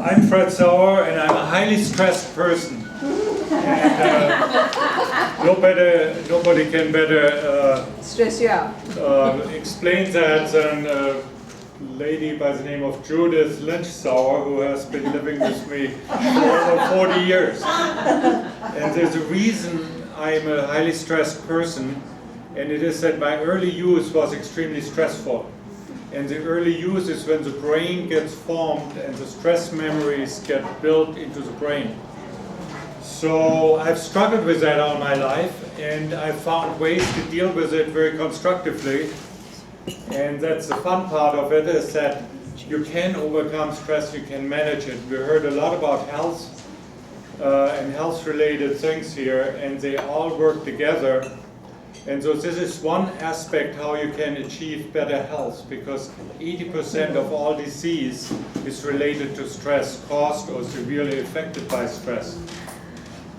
I'm Fred Sauer, and I'm a highly stressed person. And nobody can better stress you out. Explain that than a lady by the name of Judith Lynch Sauer, who has been living with me for over 40 years. And there's a reason I'm a highly stressed person, and it is that my early youth was extremely stressful. And the early youth is when the brain gets formed and the stress memories get built into the brain. So I've struggled with that all my life, and I've found ways to deal with it very constructively. And that's the fun part of it, is that you can overcome stress, you can manage it. We heard a lot about health and health-related things here, and they all work together. And so this is one aspect how you can achieve better health, because 80% of all disease is related to stress, caused or severely affected by stress.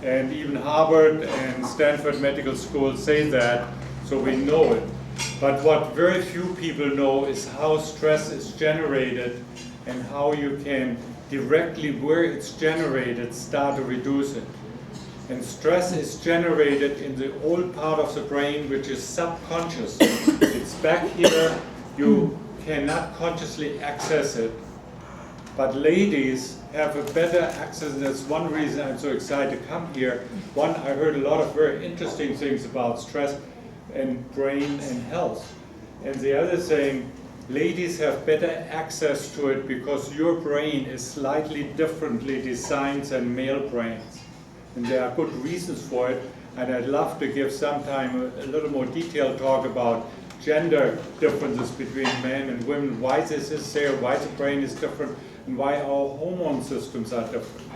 And even Harvard and Stanford medical schools say that, so we know it. But what very few people know is how stress is generated and how you can directly where it's generated start to reduce it. And stress is generated in the old part of the brain, which is subconscious. It's back here, you cannot consciously access it. But ladies have a better access, and that's one reason I'm so excited to come here. One, I heard a lot of very interesting things about stress and brain and health. And the other thing, ladies have better access to it because your brain is slightly differently designed than male brains. And there are good reasons for it, and I'd love to give sometime a little more detailed talk about gender differences between men and women, why this is there, why the brain is different, and why our hormone systems are different.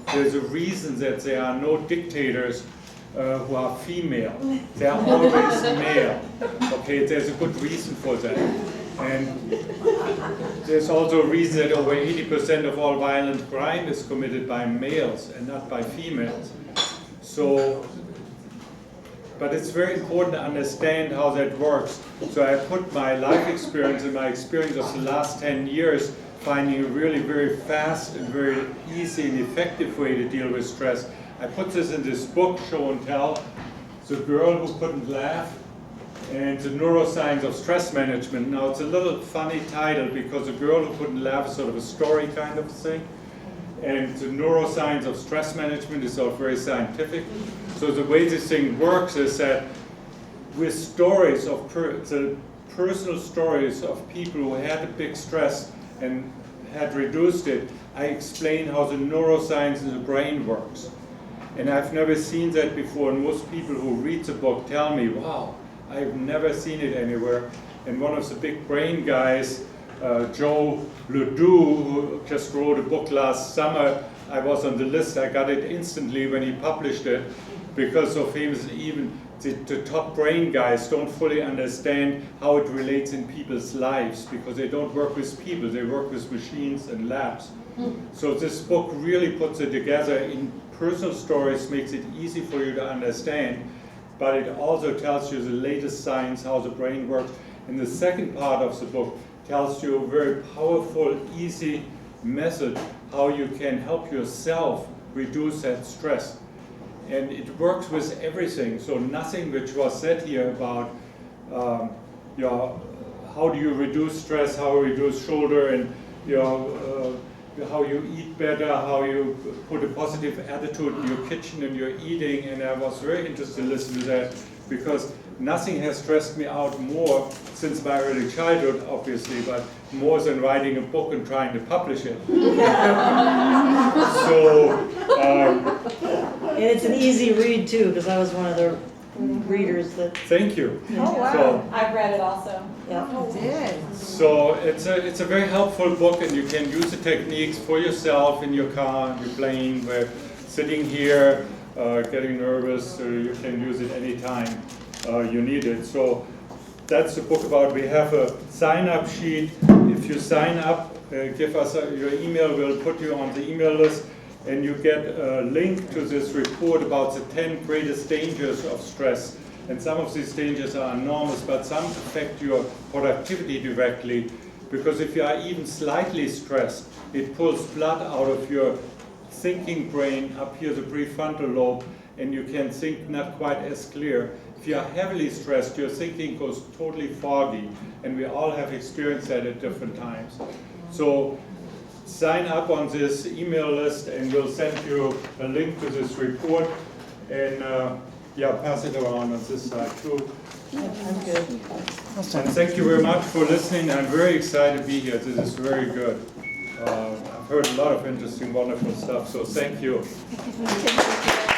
There's a reason that there are no dictators who are female. They are always male. Okay, there's a good reason for that. And there's also a reason that over 80% of all violent crime is committed by males and not by females. So, but it's very important to understand how that works. So I put my life experience and my experience of the last 10 years finding a really very fast and very easy and effective way to deal with stress. I put this in this book, Show and Tell, The Girl Who Couldn't Laugh, and the neuroscience of stress management. Now it's a little funny title because The Girl Who Couldn't Laugh is sort of a story kind of thing, and the neuroscience of stress management is all very scientific. So the way this thing works is that with stories of the personal stories of people who had a big stress and had reduced it, I explain how the neuroscience in the brain works. And I've never seen that before, and most people who read the book tell me, wow, I've never seen it anywhere. And one of the big brain guys, Joe Ledoux, who just wrote a book last summer, I was on the list, I got it instantly when he published it, because so famous. Even the top brain guys don't fully understand how it relates in people's lives, because they don't work with people, they work with machines and labs. So this book really puts it together in personal stories, makes it easy for you to understand, but it also tells you the latest science, how the brain works. And the second part of the book tells you a very powerful, easy method how you can help yourself reduce that stress. And it works with everything. So nothing which was said here about how do you reduce stress, how you reduce shoulder, and how you eat better, how you put a positive attitude in your kitchen and your eating. And I was very interested to listen to that, because nothing has stressed me out more since my early childhood, obviously, but more than writing a book and trying to publish it. And it's an easy read too, because I was one of the readers that. Thank you. Oh, wow. So, I've read it also. Yeah. Oh, did. so it's a very helpful book, and you can use the techniques for yourself in your car, in your plane, where sitting here, getting nervous, you can use it anytime you need it. So that's the book about. We have a sign-up sheet. If you sign up, give us your email, we'll put you on the email list, and you get a link to this report about the 10 greatest dangers of stress. And some of these dangers are enormous, but some affect your productivity directly. because if you are even slightly stressed, it pulls blood out of your thinking brain up here, the prefrontal lobe, and you can think not quite as clear. If you are heavily stressed, your thinking goes totally foggy, and we all have experienced that at different times. So sign up on this email list, and we'll send you a link to this report, and yeah, pass it around on this side too. I'm good. And thank you very much for listening. I'm very excited to be here. This is very good. I've heard a lot of interesting, wonderful stuff, so thank you. Thank you.